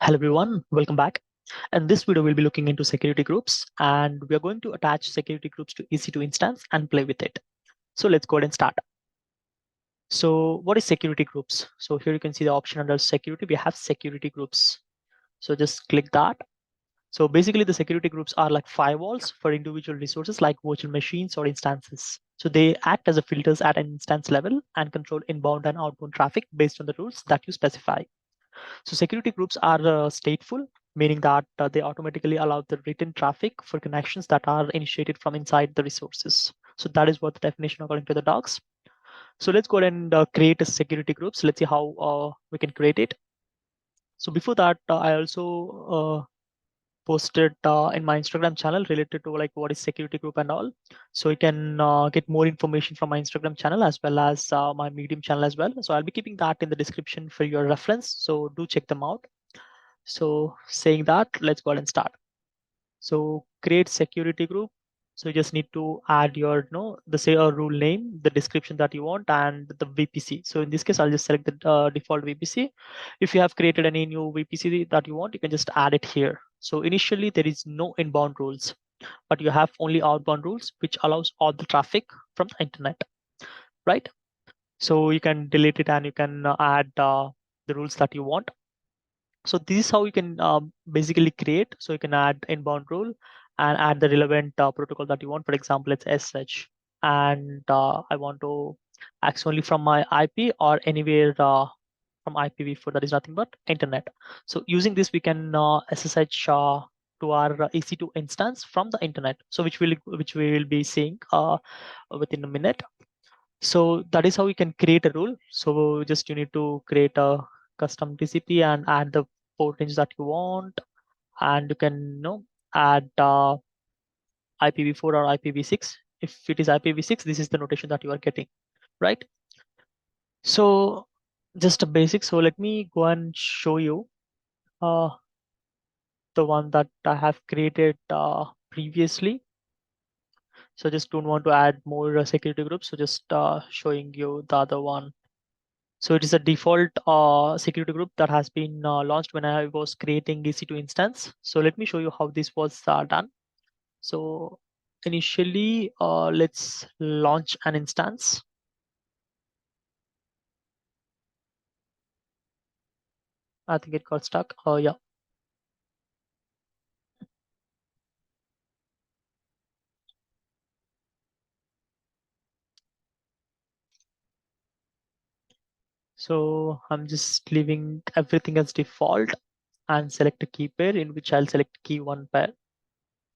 Hello everyone, welcome back. In this video, we'll be looking into security groups and we are going to attach security groups to EC2 instance and play with it. So let's go ahead and start. So what is security groups? So here you can see the option under security, we have security groups. So just click that. So basically the security groups are like firewalls for individual resources like virtual machines or instances. So they act as a filters at an instance level and control inbound and outbound traffic based on the rules that you specify. So security groups are stateful, meaning that they automatically allow the written traffic for connections that are initiated from inside the resources. So that is what the definition according to the docs. So let's go ahead and create a security groups. Let's see how we can create it. So before that, I also posted in my Instagram channel related to like what is security group and all. So you can get more information from my Instagram channel as well as my Medium channel as well. So I'll be keeping that in the description for your reference. So do check them out. So saying that, let's go ahead and start. So create security group. So you just need to add your, the say a rule name, the description that you want, and the VPC. So in this case, I'll just select the default VPC. If you have created any new VPC that you want, you can just add it here. So initially there is no inbound rules, but you have only outbound rules, which allows all the traffic from the internet, right? So you can delete it and you can add the rules that you want. So this is how you can basically create. So you can add inbound rule and add the relevant protocol that you want. For example, it's SH, and I want to access only from my IP or anywhere from IPv4. That is nothing but internet. So using this, we can SSH to our EC2 instance from the internet. So which we will be seeing within a minute. So that is how you can create a rule. So just you need to create a custom TCP and add the port range that you want, and you can add IPv4 or IPv6. If it is IPv6, this is the notation that you are getting, right? So just a basic. So let me go and show you uh, the one that I have created previously. So just don't want to add more security groups. So just showing you the other one. So it is a default security group that has been launched when I was creating EC2 instance. So let me show you how this was done. So initially, let's launch an instance. I think it got stuck. Oh yeah. So I'm just leaving everything as default and select a key pair in which I'll select key one pair.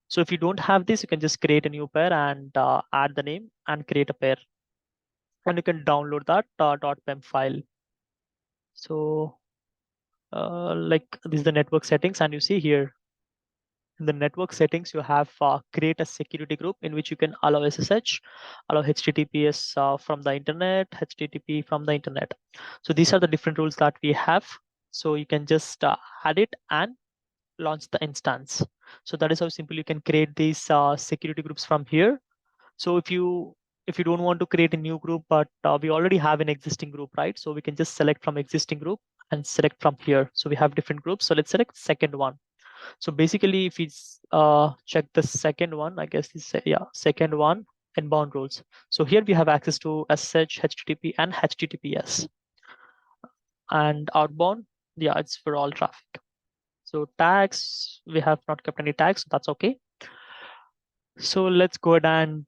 So if you don't have this, you can just create a new pair and add the name and create a pair. And you can download that .pem file. So like this is the network settings, and you see here in the network settings you have create a security group in which you can allow SSH, allow HTTPS from the internet, HTTP from the internet. So these are the different rules that we have. So you can just add it and launch the instance. So that is how simple you can create these security groups from here. So if you don't want to create a new group, but we already have an existing group, right? So we can just select from existing group and select from here. So we have different groups. So let's select second one. So basically, if we check the second one, I guess this second one, inbound rules. So here we have access to SSH, HTTP, and HTTPS. And outbound, yeah, it's for all traffic. So tags, we have not kept any tags, so that's okay. So let's go ahead and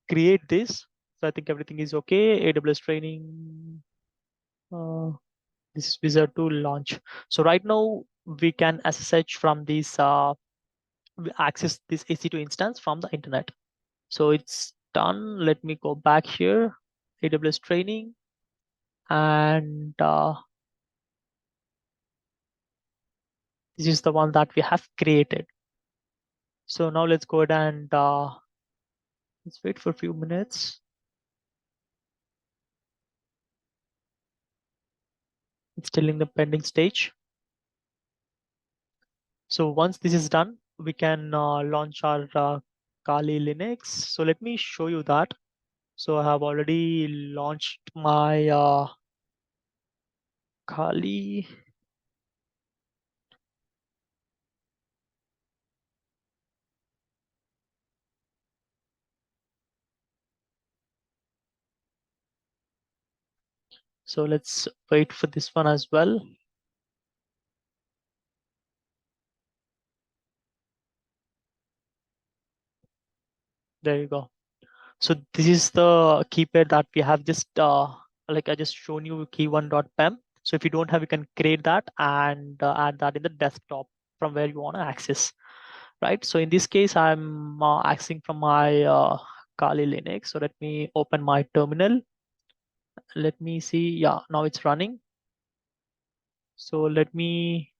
create this. So I think everything is okay. AWS training. This is wizard to launch. So right now we can SSH from these we access this EC2 instance from the internet. So it's done. Let me go back here, AWS training, and this is the one that we have created. So now let's go ahead and let's wait for a few minutes. It's still in the pending stage. So once this is done, we can launch our Kali Linux. So let me show you that. So I have already launched my Kali. So let's wait for this one as well. There you go. So this is the key pair that we have just like I just shown you key1.pem. So if you don't have, you can create that and add that in the desktop from where you want to access, right? So in this case, I'm accessing from my Kali Linux. So let me open my terminal. Let me see. Yeah, now it's running. So let me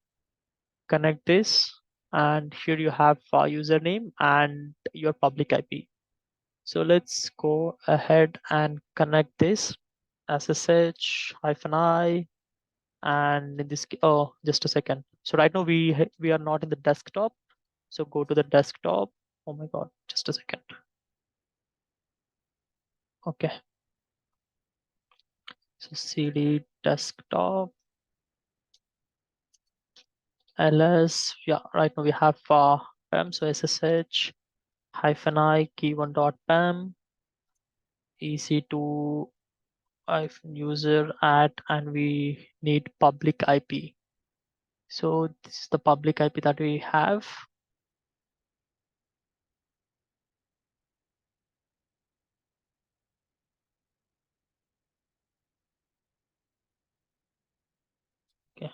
connect this, and here you have username and your public IP. So let's go ahead and connect this SSH-I, and in this, oh, just a second. So right now we are not in the desktop. So go to the desktop. Oh my God, just a second. Okay. So cd desktop ls. Yeah, right now we have pem. So SSH-I key1.pem EC2 user at, and we need public IP. So this is the public IP that we have. Okay.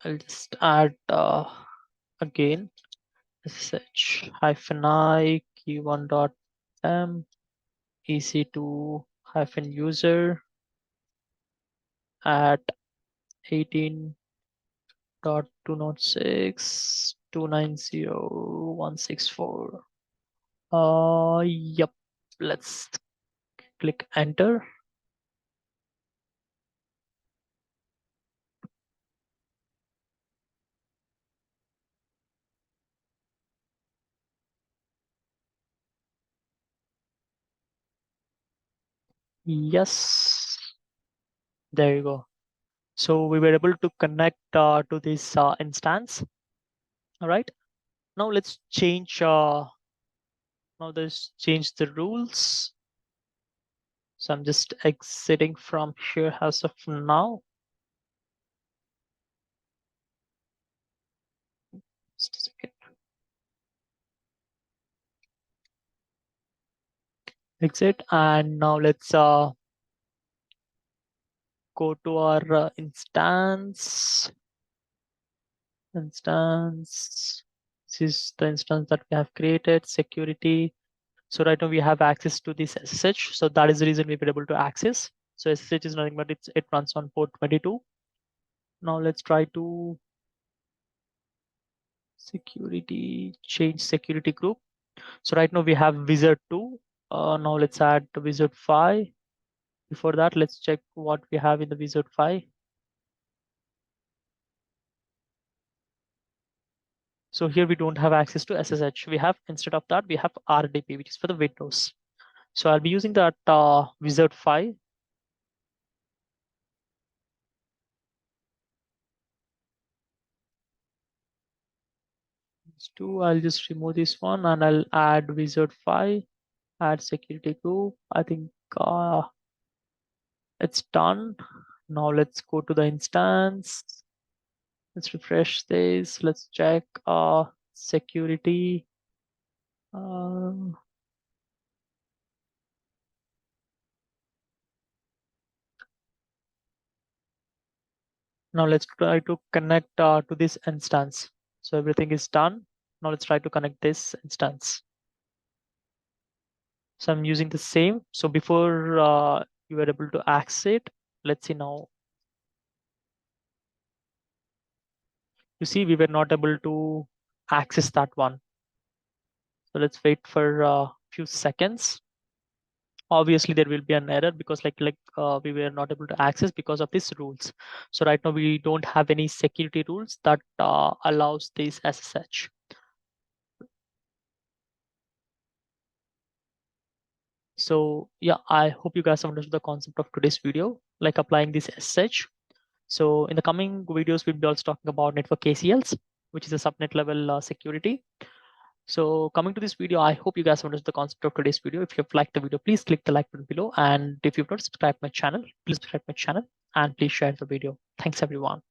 I'll just add again SSH-I key1.m EC2 user at 18.206.290.164. Yep. Let's click enter. Yes. There you go. So we were able to connect to this instance. All right. Now let's change. Now let's change the rules. So I'm just exiting from here as of now. Just a second. Exit, and now let's go to our instance. Instance. This is the instance that we have created. Security. So right now we have access to this SSH. So that is the reason we were able to access. So SSH is nothing but it runs on port 22. Now let's try to security, change security group. So right now we have wizard 2. Now let's add the wizard 5. Before that, let's check what we have in the wizard 5. So here we don't have access to SSH. We have, instead of that, we have RDP, which is for the Windows. So I'll be using that wizard 5. I'll just remove this one and I'll add wizard 5, add security group. I think it's done. Now let's go to the instance. Let's refresh this. Let's check security. Now let's try to connect to this instance. So everything is done. Now let's try to connect this instance. So I'm using the same. So before you were able to access it, let's see now. You see, we were not able to access that one. So let's wait for a few seconds. Obviously there will be an error because we were not able to access because of these rules. So right now we don't have any security rules that allows this SSH. So yeah, I hope you guys have understood the concept of today's video, like applying this SSH. So in the coming videos, we'll be also talking about network ACLs, which is a subnet level security. So coming to this video, I hope you guys understood the concept of today's video. If you've liked the video, please click the like button below. And if you've not subscribed my channel, please subscribe my channel and please share the video. Thanks everyone.